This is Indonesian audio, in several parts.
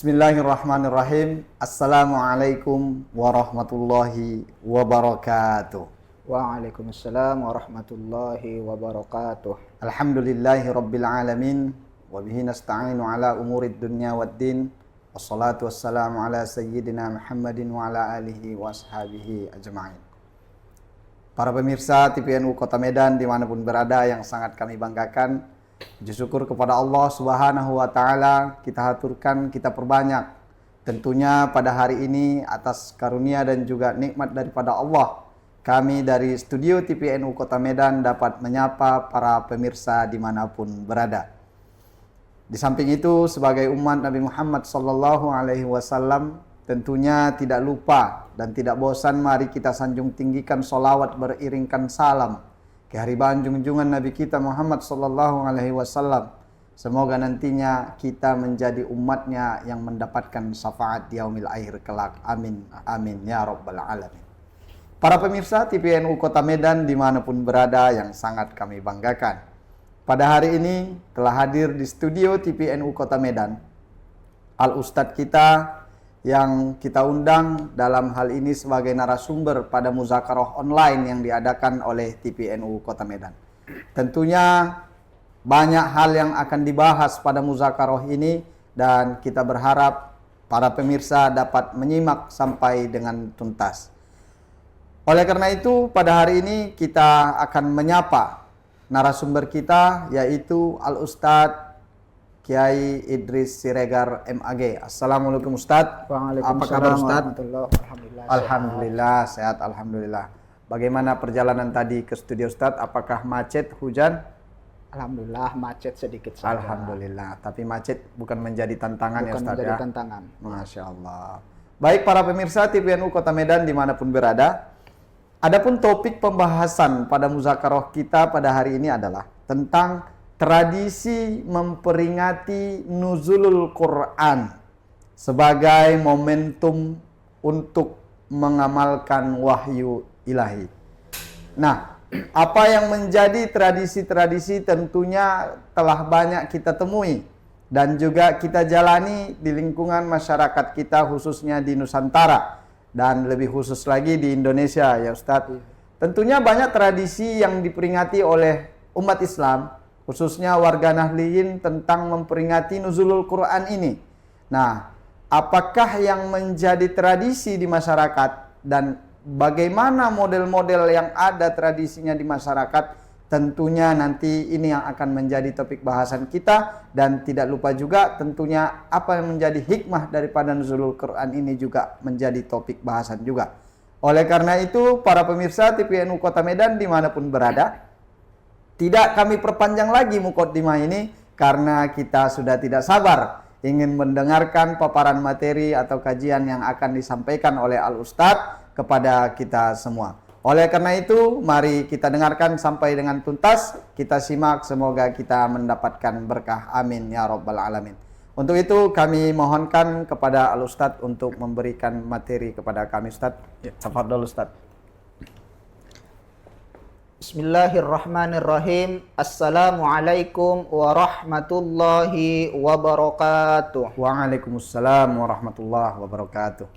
Bismillahirrahmanirrahim. Assalamualaikum warahmatullahi wabarakatuh. Waalaikumsalam warahmatullahi wabarakatuh. Alhamdulillahi rabbil alamin. Wa bihi nasta'inu ala umurid dunya waddin. Wassalatu wassalamu ala sayyidina Muhammadin wa ala alihi wa ashabihi ajma'in. Para pemirsa TPNU Kota Medan dimanapun berada yang sangat kami banggakan, puji syukur kepada Allah Subhanahu wa Ta'ala kita haturkan, kita perbanyak tentunya pada hari ini atas karunia dan juga nikmat daripada Allah. Kami dari studio TPNU Kota Medan dapat menyapa para pemirsa dimanapun berada. Di samping itu sebagai umat Nabi Muhammad SAW tentunya tidak lupa dan tidak bosan mari kita sanjung tinggikan solawat beriringkan salam kehariban junjungan Nabi kita Muhammad SAW. Semoga nantinya kita menjadi umatnya yang mendapatkan syafaat di yaumil akhir kelak. Amin. Amin. Ya Rabbal Alamin. Para pemirsa TPNU Kota Medan dimanapun berada yang sangat kami banggakan. Pada hari ini telah hadir di studio TPNU Kota Medan Al-Ustadz kita yang kita undang dalam hal ini sebagai narasumber pada muzakarah online yang diadakan oleh TPNU Kota Medan. Tentunya banyak hal yang akan dibahas pada muzakarah ini dan kita berharap para pemirsa dapat menyimak sampai dengan tuntas. Oleh karena itu pada hari ini kita akan menyapa narasumber kita yaitu Al-Ustadz Kiai Idris Siregar MAG. Assalamualaikum Ustadz. Apa kabar Ustadz? Alhamdulillah sehat. Alhamdulillah. Bagaimana perjalanan tadi ke studio Ustadz? Apakah macet, hujan? Alhamdulillah macet sedikit saja. Alhamdulillah. Tapi macet bukan menjadi tantangan ya Ustadz ya? Bukan menjadi tantangan. Masya Allah. Baik para pemirsa TPNU Kota Medan dimanapun berada. Adapun topik pembahasan pada muzakarah kita pada hari ini adalah tentang tradisi memperingati nuzulul Quran sebagai momentum untuk mengamalkan wahyu ilahi. Nah, apa yang menjadi tradisi-tradisi tentunya telah banyak kita temui dan juga kita jalani di lingkungan masyarakat kita khususnya di Nusantara dan lebih khusus lagi di Indonesia ya Ustadz. Tentunya banyak tradisi yang diperingati oleh umat Islam khususnya warga Nahdliyin tentang memperingati nuzulul Quran ini. Nah, apakah yang menjadi tradisi di masyarakat dan bagaimana model-model yang ada tradisinya di masyarakat? Tentunya nanti ini yang akan menjadi topik bahasan kita dan tidak lupa juga tentunya apa yang menjadi hikmah daripada nuzulul Quran ini juga menjadi topik bahasan juga. Oleh karena itu, para pemirsa TPNU Kota Medan dimanapun berada, tidak kami perpanjang lagi muqaddimah ini karena kita sudah tidak sabar ingin mendengarkan paparan materi atau kajian yang akan disampaikan oleh Al-Ustadz kepada kita semua. Oleh karena itu, mari kita dengarkan sampai dengan tuntas, kita simak, semoga kita mendapatkan berkah. Amin ya Rabbal Alamin. Untuk itu kami mohonkan kepada Al-Ustadz untuk memberikan materi kepada kami Ustadz. Tafadhol Ustadz. Bismillahirrahmanirrahim. Assalamualaikum warahmatullahi wabarakatuh. Waalaikumsalam warahmatullahi wabarakatuh.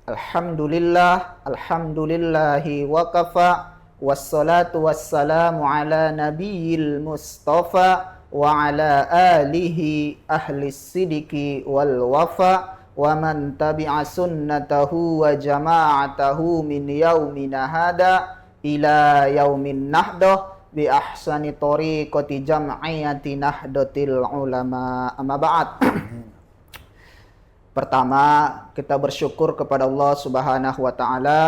Alhamdulillahi wa kafa. Wassalatu wassalamu ala nabiyil mustafa wa ala alihi ahli sidiki wal wafa wa man tabi'a sunnatahu wa jama'atahu min yaumina hada ila yaumin nahdoh bi ahsani tariqati jam'iyati nahdotil ulama. Amma ba'd. Pertama, kita bersyukur kepada Allah Subhanahu wa Ta'ala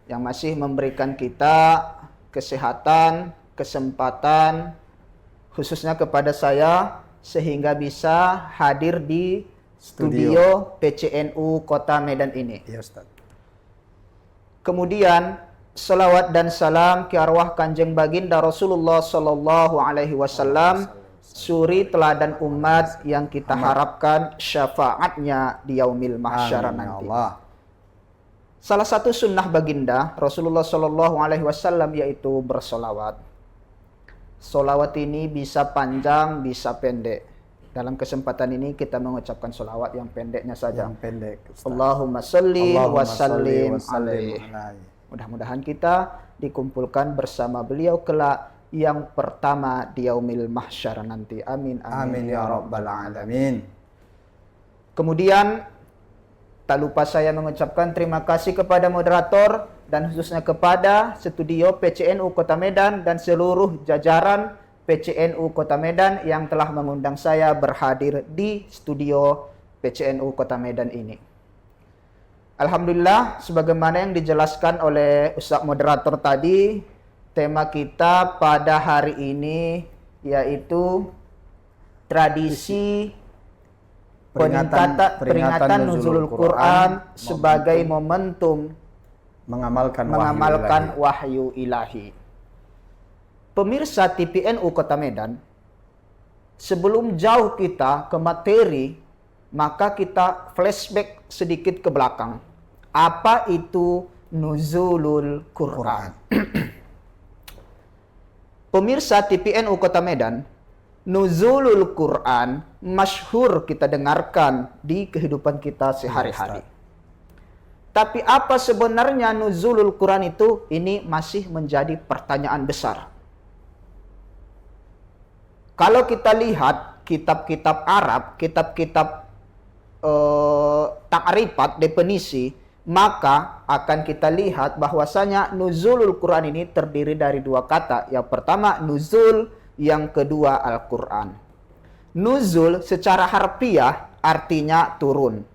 yang masih memberikan kita kesehatan, kesempatan, khususnya kepada saya sehingga bisa hadir di studio PCNU Kota Medan ini. Ya Ustaz. Kemudian salawat dan salam ke arwah Kanjeng Baginda Rasulullah Sallallahu Alaihi Wasallam, suri teladan umat yang kita harapkan syafaatnya di yaumil mahsyar nanti. Allah. Salah satu sunnah baginda Rasulullah Sallallahu Alaihi Wasallam yaitu bersolawat. Solawat ini bisa panjang, bisa pendek. Dalam kesempatan ini kita mengucapkan sholawat yang pendeknya saja. Yang pendek. Ustaz. Allahumma salli wa sallim alaihi. alaihi. Mudah-mudahan kita dikumpulkan bersama beliau kelak yang pertama di yaumil mahsyar nanti. Amin Amin ya rabbal alamin. Kemudian tak lupa saya mengucapkan terima kasih kepada moderator dan khususnya kepada studio PCNU Kota Medan dan seluruh jajaran PCNU Kota Medan yang telah mengundang saya berhadir di studio PCNU Kota Medan ini. Alhamdulillah, sebagaimana yang dijelaskan oleh Ustaz moderator tadi, tema kita pada hari ini yaitu tradisi peringatan Nuzulul Quran sebagai momentum mengamalkan wahyu ilahi. Pemirsa TPNU Kota Medan, sebelum jauh kita ke materi, maka kita flashback sedikit ke belakang. Apa itu Nuzulul Quran? Pemirsa TPNU Kota Medan, Nuzulul Quran masyhur kita dengarkan di kehidupan kita sehari-hari. Tapi apa sebenarnya Nuzulul Quran itu? Ini masih menjadi pertanyaan besar. Kalau kita lihat kitab-kitab Arab, kitab-kitab ta'rifat, definisi, maka akan kita lihat bahwasanya Nuzulul Quran ini terdiri dari dua kata. Yang pertama nuzul, yang kedua Al-Quran. Nuzul secara harfiah artinya turun.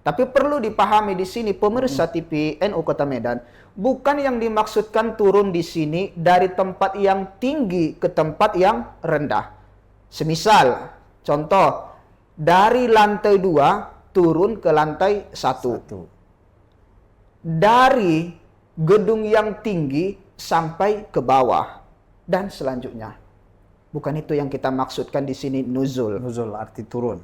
Tapi perlu dipahami di sini pemirsa TPNU Kota Medan, bukan yang dimaksudkan turun di sini dari tempat yang tinggi ke tempat yang rendah. Semisal, contoh, dari lantai 2 turun ke lantai 1. Dari gedung yang tinggi sampai ke bawah dan selanjutnya. Bukan itu yang kita maksudkan di sini nuzul. Nuzul arti turun.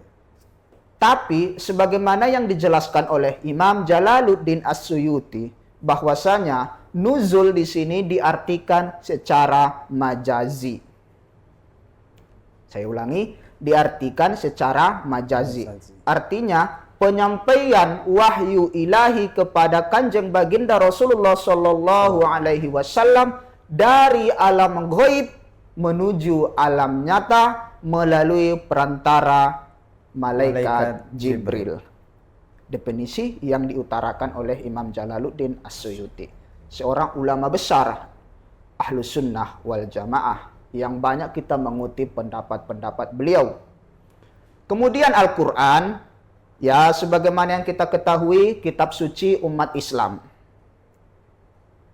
Tapi sebagaimana yang dijelaskan oleh Imam Jalaluddin As-Suyuti, bahwasanya nuzul di sini diartikan secara majazi. Saya ulangi, diartikan secara majazi. Artinya penyampaian wahyu ilahi kepada Kanjeng Baginda Rasulullah Shallallahu Alaihi Wasallam dari alam ghaib menuju alam nyata melalui perantara malaikat Jibril. Definisi yang diutarakan oleh Imam Jalaluddin As-Suyuti, seorang ulama besar Ahlus Sunnah wal Jamaah yang banyak kita mengutip pendapat-pendapat beliau. Kemudian Al-Quran, ya sebagaimana yang kita ketahui, kitab suci umat Islam,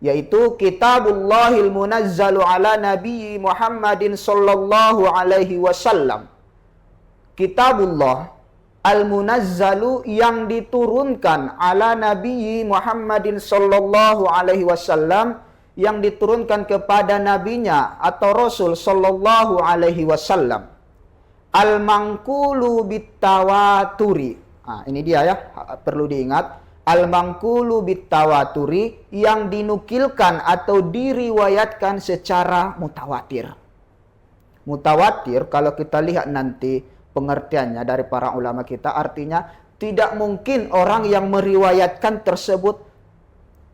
yaitu Kitabullahil Munazzalu ala Nabi Muhammadin sallallahu alaihi wasallam. Kitabullah Al-Munazzalu yang diturunkan ala Nabi Muhammadin sallallahu alaihi wasallam, yang diturunkan kepada nabinya atau Rasul sallallahu alaihi wasallam. Al-Manqulu bitawaturi. Nah, ini dia ya, perlu diingat. Al-Manqulu bitawaturi, yang dinukilkan atau diriwayatkan secara mutawatir. Mutawatir kalau kita lihat nanti pengertiannya dari para ulama kita, artinya tidak mungkin orang yang meriwayatkan tersebut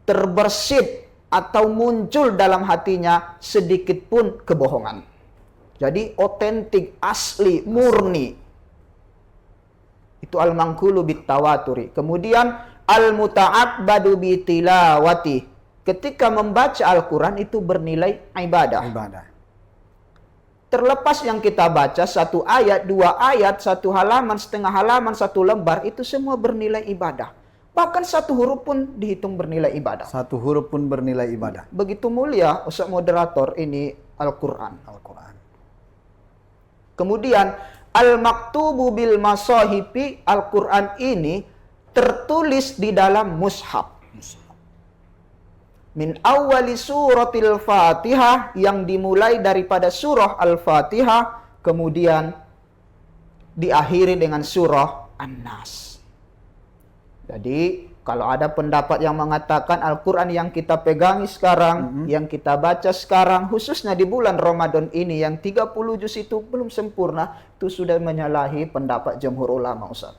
terbersit atau muncul dalam hatinya sedikit pun kebohongan. Jadi otentik, asli, murni. Itu al-manqulu bitawaturi. Kemudian al-muta'abbadu bitilawati. Ketika membaca Al-Quran itu bernilai ibadah. Terlepas yang kita baca, 1 ayat, 2 ayat, 1 halaman, setengah halaman, 1 lembar, itu semua bernilai ibadah. Bahkan 1 huruf pun dihitung bernilai ibadah. 1 huruf pun bernilai ibadah. Begitu mulia Ustaz moderator ini Al-Quran. Kemudian al-maktubu bil masahibi, Al-Quran ini tertulis di dalam mushaf. Min awwali suratil Fatihah, yang dimulai daripada surah Al-Fatihah, kemudian diakhiri dengan surah An-Nas. Jadi Kalau ada pendapat yang mengatakan Al-Quran yang kita pegangi sekarang, yang kita baca sekarang, khususnya di bulan Ramadan ini, yang 30 juz itu belum sempurna, itu sudah menyalahi pendapat jumhur ulama, Ustaz.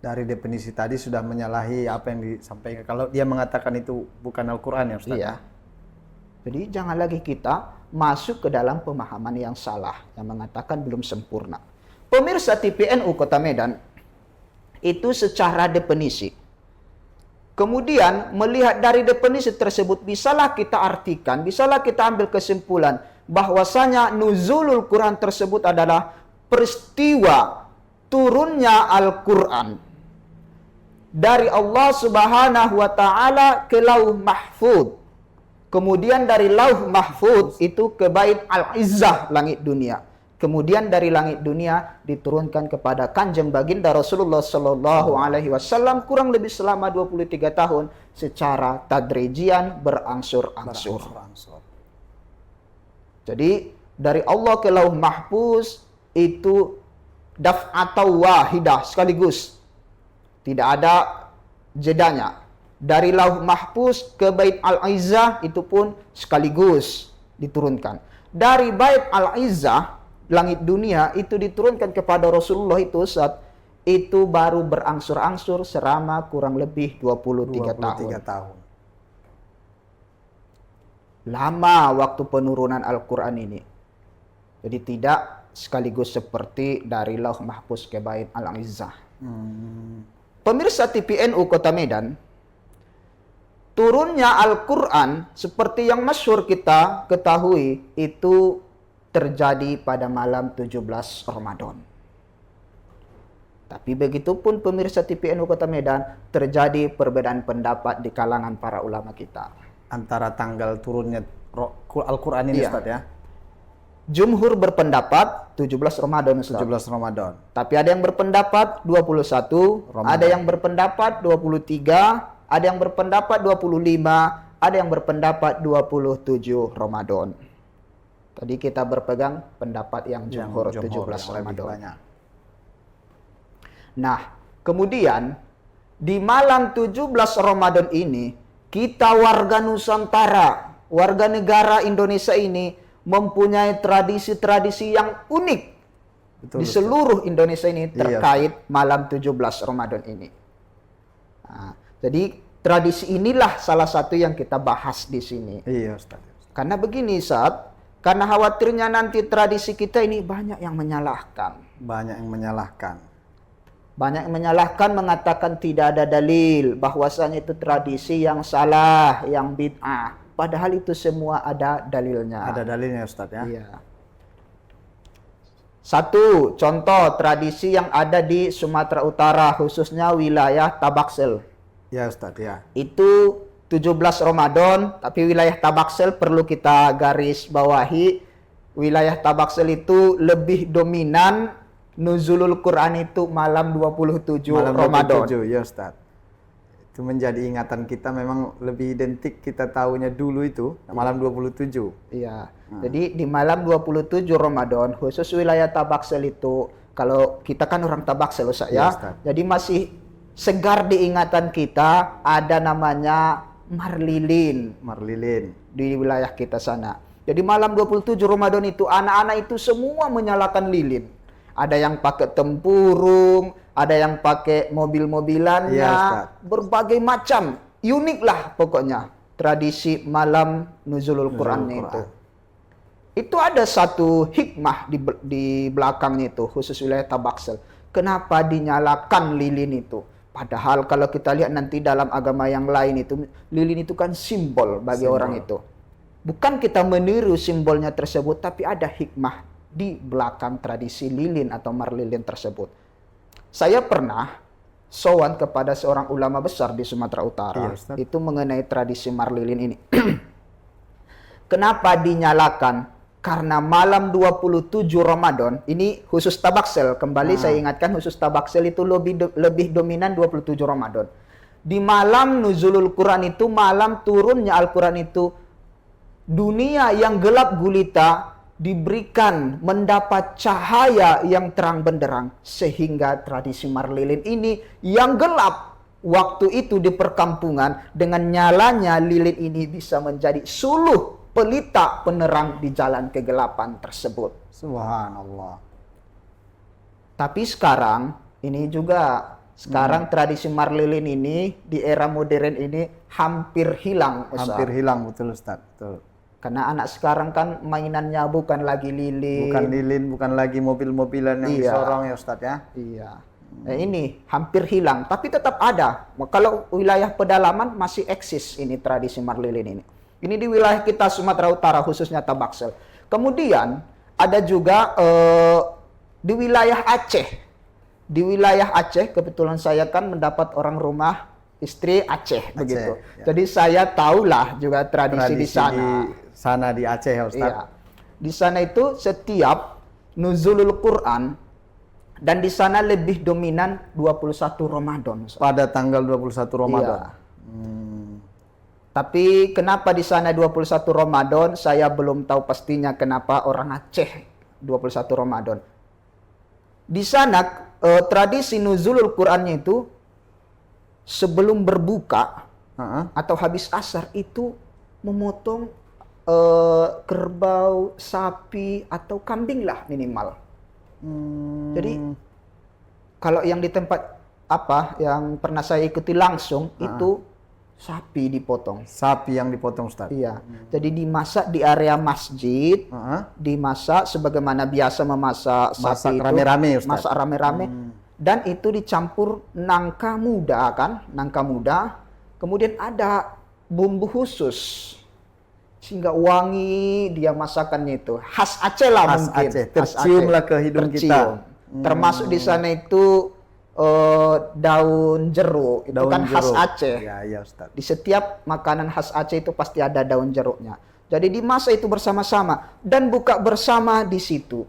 Dari definisi tadi sudah menyalahi apa yang disampaikan. Kalau dia mengatakan itu bukan Al-Quran ya Ustaz? Iya. Jadi jangan lagi kita masuk ke dalam pemahaman yang salah, yang mengatakan belum sempurna. Pemirsa TPNU Kota Medan, itu secara definisi. Kemudian melihat dari definisi tersebut, bisalah kita artikan, bisalah kita ambil kesimpulan bahwasanya nuzulul Quran tersebut adalah peristiwa turunnya Al-Quran dari Allah Subhanahu wa taala ke Lauh Mahfuz. Kemudian dari Lauh Mahfuz itu ke Bait Al-Izzah, langit dunia. Kemudian dari langit dunia diturunkan kepada Kanjeng Baginda Rasulullah Sallallahu Alaihi Wasallam kurang lebih selama 23 tahun secara tadrijian berangsur-angsur. Jadi dari Allah ke Lauh Mahfuz itu daf'atau wahidah, sekaligus. Tidak ada jedanya. Dari Lauh Mahfuz ke Bait Al-Izzah itu pun sekaligus diturunkan. Dari Bait Al-Izzah, langit dunia, itu diturunkan kepada Rasulullah itu saat itu baru berangsur-angsur selama kurang lebih 23 tahun. Lama waktu penurunan Al-Quran ini. Jadi tidak sekaligus seperti dari Lauh Mahfuz ke Bait Al-Izzah. Pemirsa TPNU Kota Medan, turunnya Al-Quran seperti yang masyhur kita ketahui itu terjadi pada malam 17 Ramadan. Tapi begitupun pemirsa TPNU Kota Medan, terjadi perbedaan pendapat di kalangan para ulama kita. Antara tanggal turunnya Al-Quran ini, Iya. Ustaz ya? Jumhur berpendapat 17 Ramadan, Ustaz. 17 Ramadan. Tapi ada yang berpendapat 21, Ramadan. ada yang berpendapat 23, ada yang berpendapat 25, ada yang berpendapat 27 Ramadan. Tadi kita berpegang pendapat yang jumhur 17 yang lebih Ramadan. banyak. Nah, kemudian di malam 17 Ramadan ini, kita warga Nusantara, warga negara Indonesia ini mempunyai tradisi-tradisi yang unik di seluruh Indonesia ini terkait malam 17 Ramadan ini. Nah, jadi tradisi inilah salah satu yang kita bahas di sini. Iya, Ustaz. Karena begini, Ustaz, karena khawatirnya nanti tradisi kita ini banyak yang menyalahkan. Banyak yang menyalahkan. Banyak yang menyalahkan, mengatakan tidak ada dalil bahwasanya itu tradisi yang salah, yang bid'ah. Padahal itu semua ada dalilnya. Ada dalilnya, Ustaz ya? Iya. Satu contoh tradisi yang ada di Sumatera Utara, khususnya wilayah Tabaksel. Ya, Ustaz ya. Itu 17 Ramadan, tapi wilayah Tabaksel perlu kita garis bawahi. Wilayah Tabaksel itu lebih dominan nuzulul Quran itu malam 27 Malam Ramadan. 27, ya Ustaz. Itu menjadi ingatan kita, memang lebih identik kita tahunya dulu itu malam 27. Iya. Jadi di malam 27 Ramadan, khusus wilayah Tabaksel itu, kalau kita kan orang Tabaksel, Ustaz ya. Ustaz. Jadi masih segar di ingatan kita ada namanya Marlilin di wilayah kita sana. Jadi malam 27 Ramadan itu anak-anak itu semua menyalakan lilin. Ada yang pakai tempurung, ada yang pakai mobil-mobilannya, Iya, berbagai macam. Unik lah pokoknya tradisi malam nuzulul Qurannya itu. Itu ada satu hikmah di belakangnya itu, khusus wilayah Tabaksel. Kenapa dinyalakan lilin itu? Padahal kalau kita lihat nanti dalam agama yang lain itu, lilin itu kan simbol bagi orang itu. Bukan kita meniru simbolnya tersebut, tapi ada hikmah di belakang tradisi lilin atau marlilin tersebut. Saya pernah sowan kepada seorang ulama besar di Sumatera Utara, Iya, itu mengenai tradisi marlilin ini. Kenapa dinyalakan? Karena malam 27 Ramadan, ini khusus Tabaksel, kembali saya ingatkan khusus Tabaksel itu lebih dominan 27 Ramadan. Di malam nuzulul Quran itu, malam turunnya Al-Quran itu, dunia yang gelap gulita diberikan mendapat cahaya yang terang benderang, sehingga tradisi marlilin ini yang gelap waktu itu di perkampungan dengan nyalanya lilin ini bisa menjadi suluh pelita penerang di jalan kegelapan tersebut. Subhanallah. Tapi sekarang ini juga tradisi marlilin ini di era modern ini hampir hilang, Ustaz. Hampir hilang, betul Ustaz. Betul. Karena anak sekarang kan mainannya bukan lagi lilin. Bukan lilin, bukan lagi mobil-mobilan yang disorong ya Ustaz ya. Iya. Nah, ini hampir hilang, tapi tetap ada. Kalau wilayah pedalaman masih eksis ini tradisi marlilin ini. Ini di wilayah kita Sumatera Utara khususnya Tabaksel. Kemudian ada juga di wilayah Aceh. Di wilayah Aceh kebetulan saya kan mendapat orang rumah istri Aceh begitu. Ya. Jadi saya tahulah juga tradisi di sana. Di sana di Aceh ya Ustaz. Iya. Di sana itu setiap nuzulul Quran dan di sana lebih dominan 21 Ramadan. Ustaz. Pada tanggal 21 Ramadan. Iya. Tapi kenapa di sana 21 Ramadan? Saya belum tahu pastinya kenapa orang Aceh 21 Ramadan. Di sana tradisi nuzulul Qur'annya itu sebelum berbuka atau habis asar itu memotong kerbau, sapi atau kambing lah minimal. Jadi kalau yang di tempat yang pernah saya ikuti langsung itu sapi dipotong. Sapi yang dipotong Ustaz. Iya. Jadi dimasak di area masjid, dimasak sebagaimana biasa memasak sapi itu. Rame-rame Ustaz. Masak rame-rame. Dan itu dicampur nangka muda kan, nangka muda. Kemudian ada bumbu khusus sehingga wangi dia masakannya itu. Khas Aceh lah Khas mungkin. Aceh. Terciumlah ke hidung kita. Termasuk di sana itu daun jeruk itu Daun kan khas jeruk. Aceh. Ya Ustaz. Di setiap makanan khas Aceh itu pasti ada daun jeruknya. Jadi dimasak itu bersama-sama dan buka bersama di situ.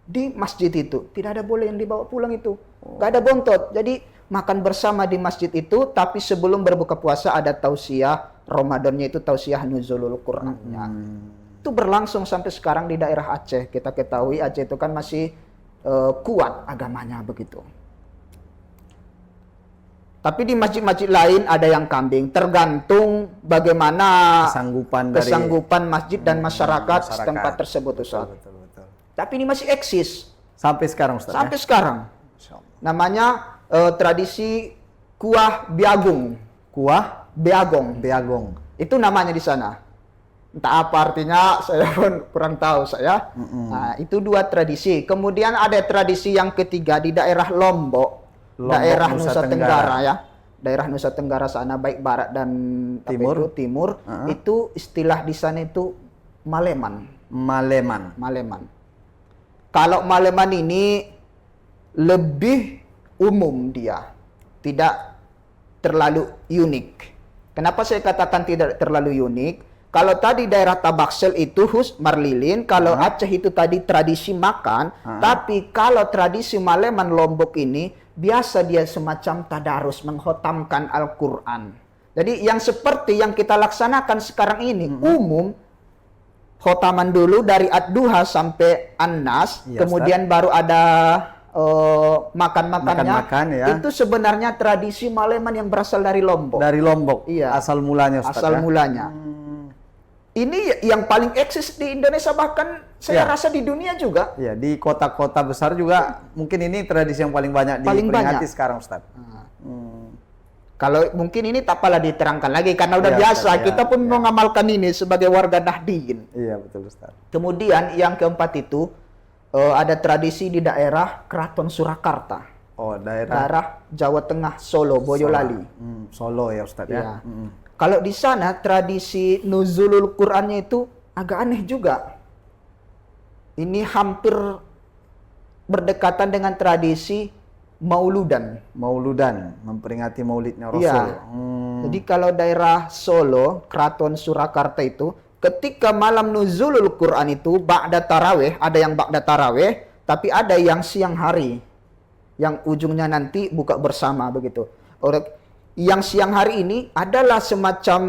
Di masjid itu tidak ada boleh yang dibawa pulang itu. Gak ada bontot. Jadi makan bersama di masjid itu, tapi sebelum berbuka puasa ada tausiah Ramadannya itu tausiah nuzulul Qur'annya. Itu berlangsung sampai sekarang di daerah Aceh. Kita ketahui Aceh itu kan masih kuat agamanya begitu. Tapi di masjid-masjid lain ada yang kambing, tergantung bagaimana kesanggupan masjid dan masyarakat setempat tersebut, Ustaz. Betul. Tapi ini masih eksis Sampai sekarang Ustaz. sampai sekarang. Namanya tradisi kuah biagung. Kuah Beagong. Itu namanya di sana. Entah apa artinya, saya pun kurang tahu saya. Nah, itu dua tradisi. Kemudian ada tradisi yang ketiga di daerah Lombok daerah Nusa Tenggara ya. Daerah Nusa Tenggara sana baik barat dan timur. Itu istilah di sana itu Maleman. Kalau Maleman ini lebih umum dia. Tidak terlalu unik. Kenapa saya katakan tidak terlalu unik? Kalau tadi daerah Tabaksel itu marlilin, kalau Aceh itu tadi tradisi makan, tapi kalau tradisi Maleman Lombok ini biasa dia semacam tadarus, menghotamkan Al-Quran. Jadi yang seperti yang kita laksanakan sekarang ini umum, khotaman dulu dari Ad-Duha sampai An-Nas, kemudian baru ada makan-makannya. Ya. Itu sebenarnya tradisi Maleman yang berasal dari Lombok. Iya. Asal mulanya Ustaz. Mulanya. Ini yang paling eksis di Indonesia, bahkan saya rasa di dunia juga. Ya, di kota-kota besar juga mungkin ini tradisi yang paling banyak diperingati sekarang Ustaz. Kalau mungkin ini tak apalah diterangkan lagi karena udah biasa. Ustaz, kita pun mengamalkan ini sebagai warga Nahdien. Iya, betul Ustaz. Kemudian yang keempat itu ada tradisi di daerah Keraton Surakarta. Daerah Jawa Tengah, Solo, Boyolali. Solo ya Ustaz ya. Kalau di sana tradisi nuzulul Qur'annya itu agak aneh juga. Ini hampir berdekatan dengan tradisi Mauludan, memperingati Maulidnya Rasul. Iya. Jadi kalau daerah Solo, Keraton Surakarta itu, ketika malam nuzulul Qur'an itu ba'da tarawih, ada yang ba'da tarawih, tapi ada yang siang hari, yang ujungnya nanti buka bersama begitu. Yang siang hari ini adalah semacam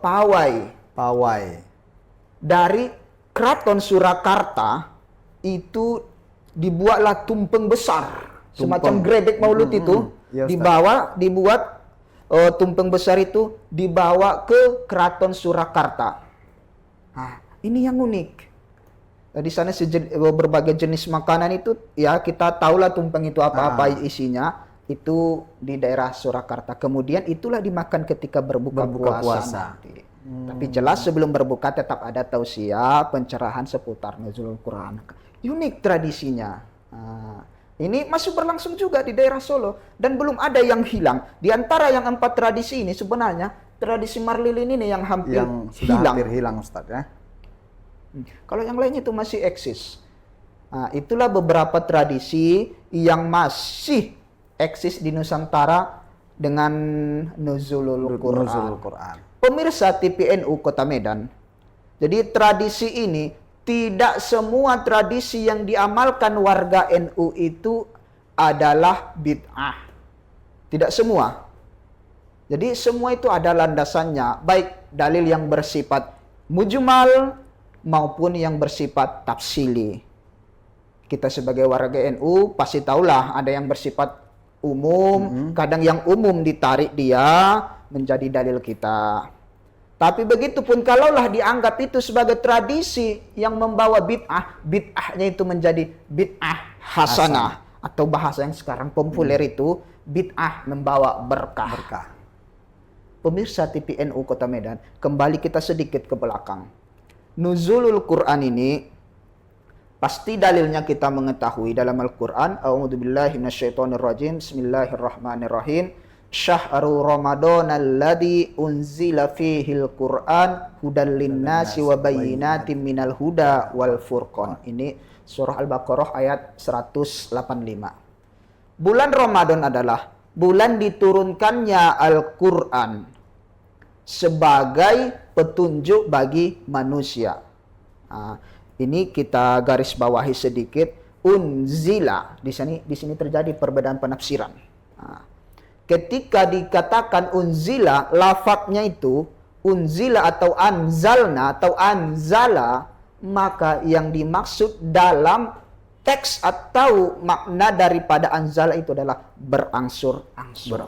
pawai dari Keraton Surakarta. Itu dibuatlah tumpeng besar, semacam grebek maulud itu, Iya, Ustaz. dibuat tumpeng besar itu dibawa ke Keraton Surakarta. Nah, ini yang unik. Di sana berbagai jenis makanan itu ya kita tahulah tumpeng itu apa-apa isinya. Itu di daerah Surakarta. Kemudian itulah dimakan ketika berbuka puasa. Nanti. Tapi jelas sebelum berbuka tetap ada tausiah, pencerahan seputar nuzulul Quran. Unik tradisinya. Nah, ini masih berlangsung juga di daerah Solo dan belum ada yang hilang. Di antara yang 4 tradisi ini sebenarnya tradisi Marlilin ini yang hampir hampir hilang Ustaz ya. Kalau yang lainnya itu masih eksis. Nah, itulah beberapa tradisi yang masih eksis di Nusantara dengan nuzulul Quran. Pemirsa TPNU Kota Medan. Jadi tradisi ini tidak semua tradisi yang diamalkan warga NU itu adalah bid'ah. Tidak semua. Jadi semua itu ada landasannya, baik dalil yang bersifat mujmal maupun yang bersifat tafsili. Kita sebagai warga NU pasti tahulah ada yang bersifat umum, kadang yang umum ditarik dia menjadi dalil kita. Tapi begitupun kalaulah dianggap itu sebagai tradisi yang membawa bid'ah, bid'ahnya itu menjadi bid'ah hasanah atau bahasa yang sekarang populer itu bid'ah membawa berkah. Pemirsa TPNU Kota Medan, kembali kita sedikit ke belakang. Nuzulul Quran ini pasti dalilnya kita mengetahui dalam Al-Quran. A'udzubillahi minasyaitonirrajim. Bismillahirrahmanirrahim. Syahrul Ramadan alladzi unzila fihil Quran hudal linnasi wa bayyinatin minal huda wal furqan. Ini surah Al-Baqarah ayat 185. Bulan Ramadan adalah bulan diturunkannya Al-Quran sebagai petunjuk bagi manusia. Nah, ini kita garis bawahi sedikit. Unzila di sini terjadi perbedaan penafsiran. Nah, ketika dikatakan unzila, lafadznya itu unzila atau anzalna atau anzala, maka yang dimaksud dalam teks atau makna daripada anzala itu adalah berangsur-angsur.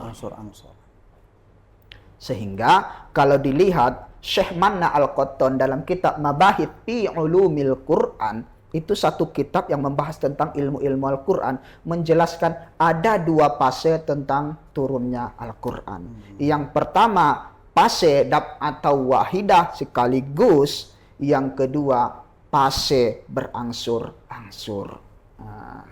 Sehingga kalau dilihat Syekh Manna Al-Qattan dalam kitab Mabahith fi Ulumil Quran, itu satu kitab yang membahas tentang ilmu-ilmu Al-Quran, menjelaskan ada 2 fase tentang turunnya Al-Quran. Yang pertama, fase dab atau wahidah sekaligus. Yang kedua, fase berangsur-angsur. Nah,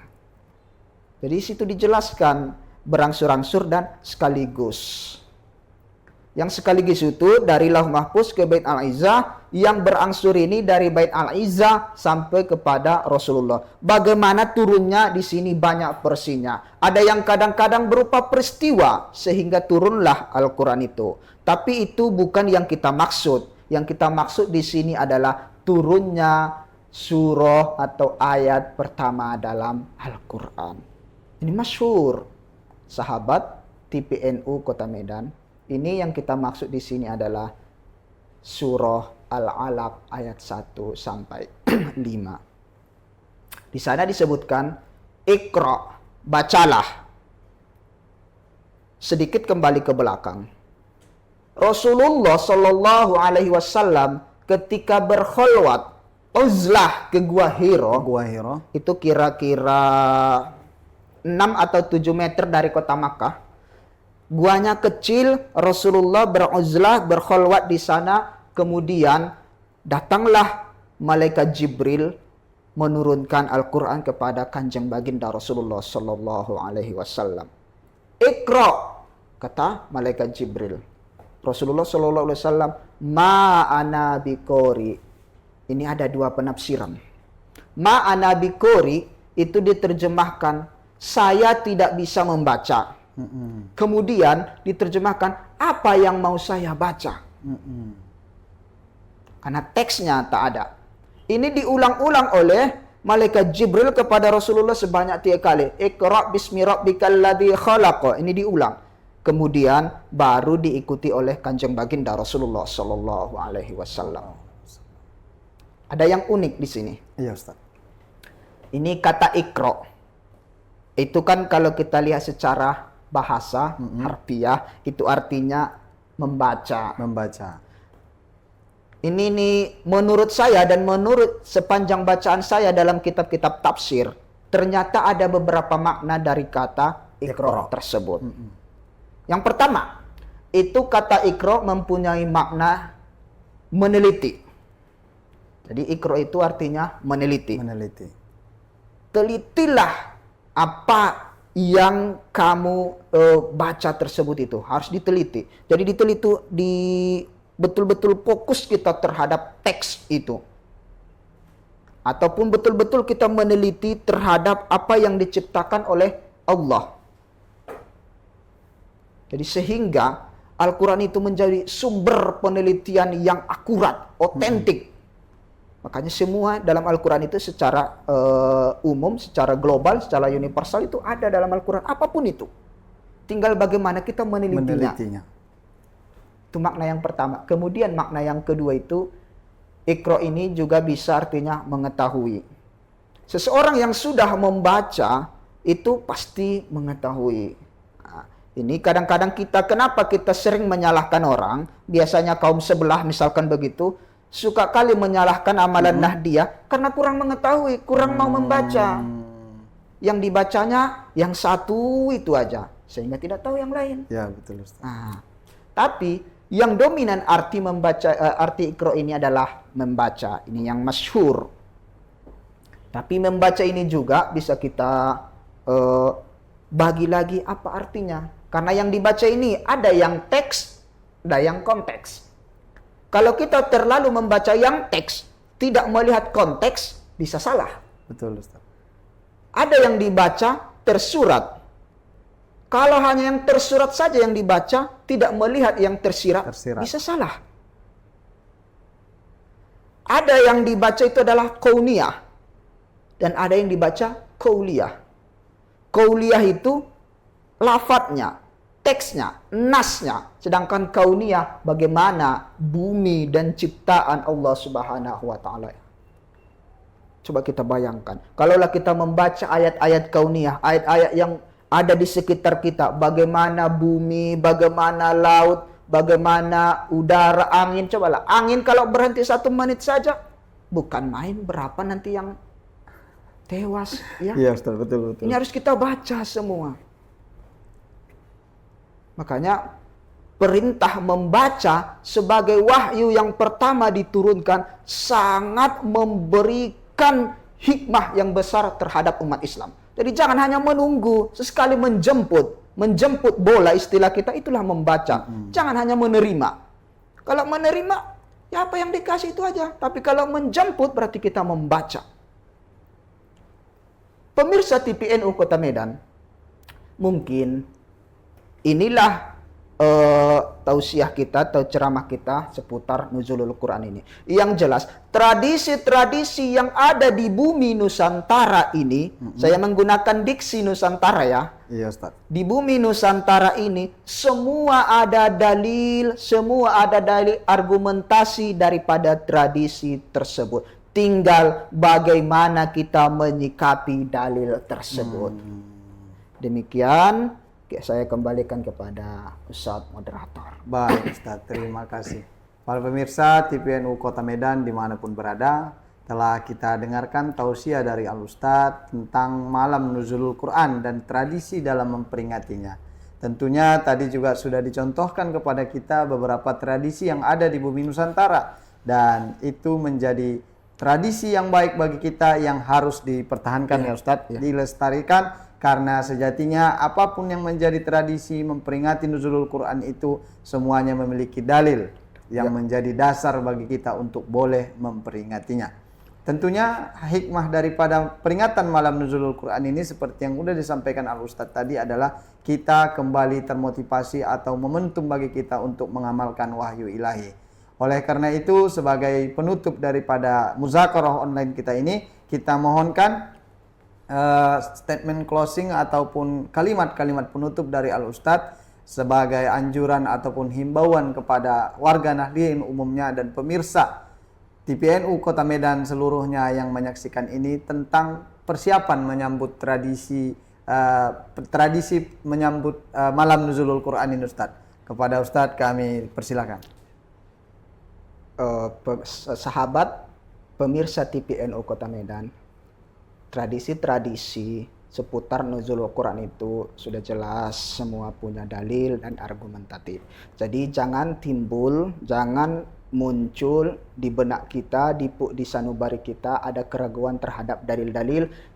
jadi situ dijelaskan berangsur-angsur dan sekaligus. Yang sekaligus itu dari Lauh Mahfuz ke Bait Al-Izzah, yang berangsur ini dari Bait Al-Izzah sampai kepada Rasulullah. Bagaimana turunnya di sini banyak versinya. Ada yang kadang-kadang berupa peristiwa sehingga turunlah Al-Quran itu. Tapi itu bukan yang kita maksud. Yang kita maksud di sini adalah turunnya surah atau ayat pertama dalam Al-Quran. Ini masyhur. Sahabat TPNU Kota Medan. Ini yang kita maksud di sini adalah surah Al-Alaq ayat 1 sampai 5. Di sana disebutkan Iqra, bacalah. Sedikit kembali ke belakang. Rasulullah Shallallahu alaihi wasallam ketika berkhulwat uzlah ke Gua Hira, itu kira-kira 6 atau 7 meter dari kota Makkah. Guanya kecil, Rasulullah beruzlah, berkhulwat di sana. Kemudian datanglah malaikat Jibril menurunkan Al-Quran kepada kanjeng baginda Rasulullah Sallallahu Alaihi Wasallam. Iqra, kata malaikat Jibril. Rasulullah Sallallahu Alaihi Wasallam, ma ana biqori. Ini ada 2 penafsiran. Ma ana biqori itu diterjemahkan saya tidak bisa membaca. Kemudian diterjemahkan apa yang mau saya baca. Karena teksnya tak ada. Ini diulang-ulang oleh malaikat Jibril kepada Rasulullah sebanyak 3 kali. Iqra bismi rabbikal ladzi khalaq. Ini diulang. Kemudian baru diikuti oleh kanjeng baginda Rasulullah Sallallahu Alaihi Wasallam. Ada yang unik di sini. Iya, Ustaz. Ini kata Iqra. Itu kan kalau kita lihat secara bahasa harfiah itu artinya membaca. Membaca. Ini nih menurut saya dan menurut sepanjang bacaan saya dalam kitab-kitab tafsir, ternyata ada beberapa makna dari kata Iqra tersebut. Yang pertama, itu kata Iqra mempunyai makna meneliti. Jadi Iqra itu artinya meneliti. Meneliti. Telitilah apa yang kamu baca tersebut itu. Harus diteliti. Jadi betul-betul fokus kita terhadap teks itu. Ataupun betul-betul kita meneliti terhadap apa yang diciptakan oleh Allah. Jadi sehingga Al-Quran itu menjadi sumber penelitian yang akurat, otentik. Makanya semua dalam Al-Quran itu secara umum, secara global, secara universal itu ada dalam Al-Quran. Apapun itu. Tinggal bagaimana kita menelitinya. Itu makna yang pertama. Kemudian makna yang kedua itu, Iqra ini juga bisa artinya mengetahui. Seseorang yang sudah membaca itu pasti mengetahui. Ini kadang-kadang kenapa kita sering menyalahkan orang, biasanya kaum sebelah misalkan begitu, suka kali menyalahkan amalan Nahdiyah karena kurang mengetahui, kurang mau membaca. Yang dibacanya yang satu itu aja, sehingga tidak tahu yang lain. Ya, betul Ustaz. Nah, tapi yang dominan arti membaca, arti Iqra ini adalah membaca. Ini yang masyhur. Tapi membaca ini juga bisa kita bagi lagi apa artinya. Karena yang dibaca ini ada yang teks, ada yang konteks. Kalau kita terlalu membaca yang teks, tidak melihat konteks, bisa salah. Betul Ustaz. Ada yang dibaca tersurat. Kalau hanya yang tersurat saja yang dibaca, tidak melihat yang tersirat, bisa salah. Ada yang dibaca itu adalah kauniyah. Dan ada yang dibaca kauliyah. Kauliyah itu lafadznya, teksnya, nasnya. Sedangkan kauniyah bagaimana bumi dan ciptaan Allah Subhanahu wa taala. Coba kita bayangkan. Kalaulah kita membaca ayat-ayat kauniyah, ayat-ayat yang ada di sekitar kita, bagaimana bumi, bagaimana laut, bagaimana udara, angin. Cobalah, angin kalau berhenti 1 menit saja, bukan main berapa nanti yang tewas. Ya, iya Ustaz, betul. Ini harus kita baca semua. Makanya perintah membaca sebagai wahyu yang pertama diturunkan sangat memberikan hikmah yang besar terhadap umat Islam. Jadi jangan hanya menunggu, sesekali menjemput bola istilah kita, itulah membaca. Jangan hanya menerima. Kalau menerima, ya apa yang dikasih itu aja. Tapi kalau menjemput berarti kita membaca. Pemirsa TPNU Kota Medan, mungkin inilah tausiah kita atau ceramah kita seputar nuzulul Quran ini. Yang jelas, tradisi-tradisi yang ada di bumi Nusantara ini, saya menggunakan diksi Nusantara ya. Iya Ustaz. Di bumi Nusantara ini, semua ada dalil argumentasi daripada tradisi tersebut. Tinggal bagaimana kita menyikapi dalil tersebut. Demikian. Saya kembalikan kepada Ustadz moderator. Baik Ustaz, terima kasih. Para pemirsa TPNU Kota Medan dimanapun berada, telah kita dengarkan tausiah dari Al-Ustadz tentang malam nuzulul Quran dan tradisi dalam memperingatinya. Tentunya tadi juga sudah dicontohkan kepada kita beberapa tradisi yang ada di bumi Nusantara. Dan itu menjadi tradisi yang baik bagi kita yang harus dipertahankan ya Ustadz, dilestarikan. Karena sejatinya apapun yang menjadi tradisi memperingati nuzulul Quran itu semuanya memiliki dalil yang menjadi dasar bagi kita untuk boleh memperingatinya. Tentunya hikmah daripada peringatan malam nuzulul Quran ini seperti yang sudah disampaikan Al-Ustadz tadi adalah kita kembali termotivasi atau momentum bagi kita untuk mengamalkan wahyu ilahi. Oleh karena itu sebagai penutup daripada muzakarah online kita ini, kita mohonkan statement closing ataupun kalimat-kalimat penutup dari Al-Ustadz sebagai anjuran ataupun himbauan kepada warga Nahdliyin umumnya dan pemirsa TPNU Kota Medan seluruhnya yang menyaksikan ini tentang persiapan menyambut tradisi tradisi menyambut malam nuzulul Quran ini Ustaz. Kepada Ustaz kami persilakan. Sahabat pemirsa TPNU Kota Medan, tradisi-tradisi seputar nuzulul Quran itu sudah jelas, semua punya dalil dan argumentatif. Jadi jangan muncul di benak kita, di sanubari kita ada keraguan terhadap dalil-dalil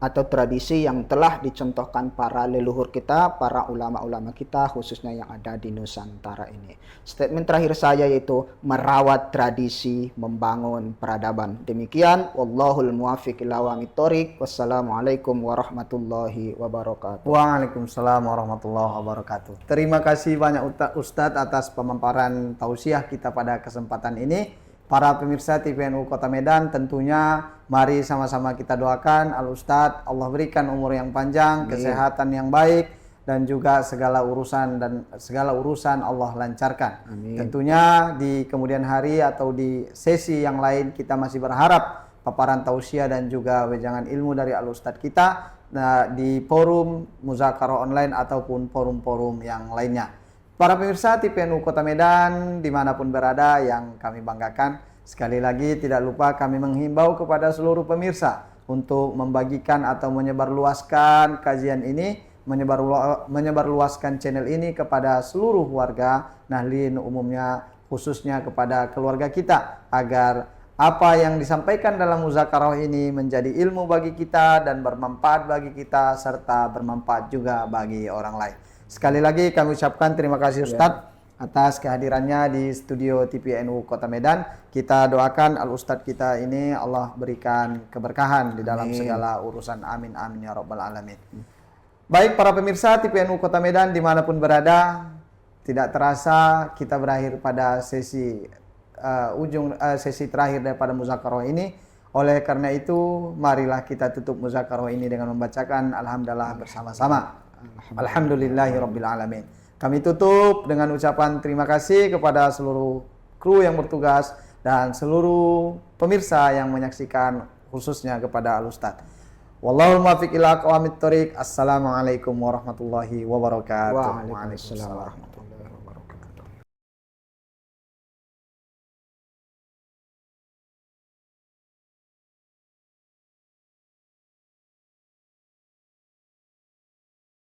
atau tradisi yang telah dicontohkan para leluhur kita, para ulama-ulama kita, khususnya yang ada di Nusantara ini. Statement terakhir saya yaitu merawat tradisi, membangun peradaban. Demikian, wallahul muwaffiq ila aqwamit thoriq. Wassalamualaikum warahmatullahi wabarakatuh. Waalaikumsalam warahmatullahi wabarakatuh. Terima kasih banyak Ustadz atas pemaparan tausiah kita pada kesempatan ini. Para pemirsa TPNU Kota Medan, tentunya mari sama-sama kita doakan Al-Ustadz Allah berikan umur yang panjang, kesehatan yang baik, dan juga segala urusan Allah lancarkan. Amin. Tentunya di kemudian hari atau di sesi yang lain kita masih berharap paparan tausiah dan juga wejangan ilmu dari Al-Ustadz kita di forum muzakarah online ataupun forum-forum yang lainnya. Para pemirsa TPNU Kota Medan dimanapun berada yang kami banggakan, sekali lagi tidak lupa kami menghimbau kepada seluruh pemirsa untuk membagikan atau menyebarluaskan kajian ini, menyebarluaskan channel ini kepada seluruh warga Nahdliyin umumnya, khususnya kepada keluarga kita, agar apa yang disampaikan dalam muzakarah ini menjadi ilmu bagi kita dan bermanfaat bagi kita serta bermanfaat juga bagi orang lain. Sekali lagi kami ucapkan terima kasih Ustadz atas kehadirannya di studio TPNU Kota Medan. Kita doakan Al-Ustadz kita ini Allah berikan keberkahan di dalam segala urusan. Amin amin ya rabbal alamin. Baik para pemirsa TPNU Kota Medan dimanapun berada, tidak terasa kita berakhir pada sesi sesi terakhir daripada muzakarah ini. Oleh karena itu marilah kita tutup muzakarah ini dengan membacakan alhamdulillah bersama-sama. Alhamdulillahirabbil alamin. Kami tutup dengan ucapan terima kasih kepada seluruh kru yang bertugas dan seluruh pemirsa yang menyaksikan, khususnya kepada Al-Ustadz. Wallahul muwaffiq ila aqwamit thoriq. Assalamualaikum warahmatullahi wabarakatuh. Waalaikumsalam.